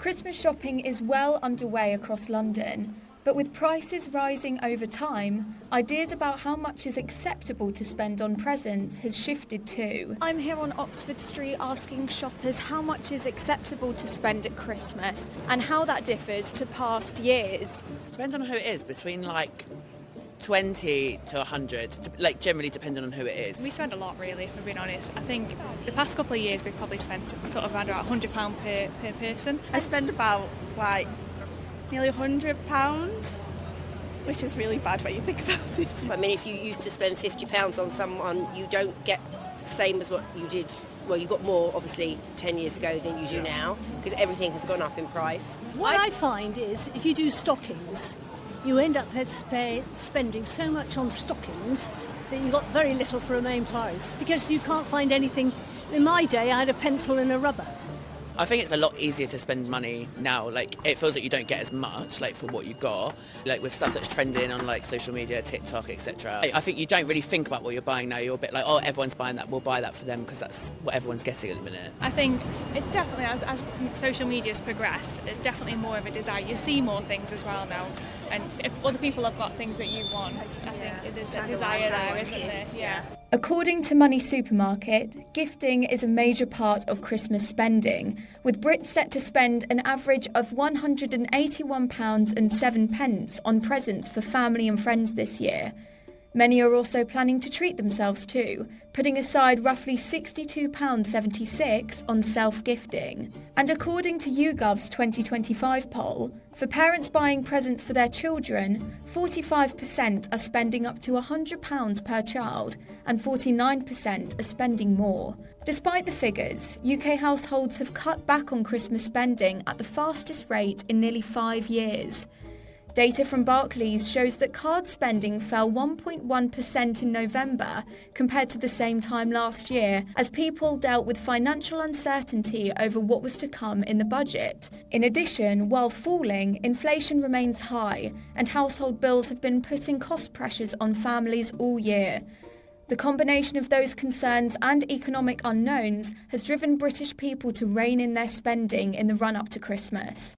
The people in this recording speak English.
Christmas shopping is well underway across London, but with prices rising over time, ideas about how much is acceptable to spend on presents has shifted too. I'm here on Oxford Street asking shoppers how much is acceptable to spend at Christmas and how that differs to past years. Depends on who it is, between 20 to 100, generally depending on who it is. We spend a lot, really, if we're being honest. I think the past couple of years we've probably spent sort of around about £100 per person. I spend about nearly £100, which is really bad when you think about it. I mean, if you used to spend £50 on someone, you don't get the same as what you did. Well, you got more, obviously, 10 years ago than you do now, because everything has gone up in price. What I find is, if you do stockings, you end up spending so much on stockings that you got very little for a main prize, because you can't find anything. In my day, I had a pencil and a rubber. I think it's a lot easier to spend money now. It feels like you don't get as much, for what you got. With stuff that's trending on, social media, TikTok, etc. I think you don't really think about what you're buying now. You're a bit like, oh, everyone's buying that, we'll buy that for them because that's what everyone's getting at the minute. I think it definitely, as social media's progressed, it's definitely more of a desire. You see more things as well now. And if other people have got things that you want, I think there's a desire there, isn't there? Yeah. According to MoneySuperMarket, gifting is a major part of Christmas spending, with Brits set to spend an average of £181.07 on presents for family and friends this year. Many are also planning to treat themselves too, putting aside roughly £62.76 on self-gifting. And according to YouGov's 2025 poll, for parents buying presents for their children, 45% are spending up to £100 per child and 49% are spending more. Despite the figures, UK households have cut back on Christmas spending at the fastest rate in nearly 5 years. Data from Barclays shows that card spending fell 1.1% in November compared to the same time last year, as people dealt with financial uncertainty over what was to come in the budget. In addition, while falling, inflation remains high, and household bills have been putting cost pressures on families all year. The combination of those concerns and economic unknowns has driven British people to rein in their spending in the run-up to Christmas.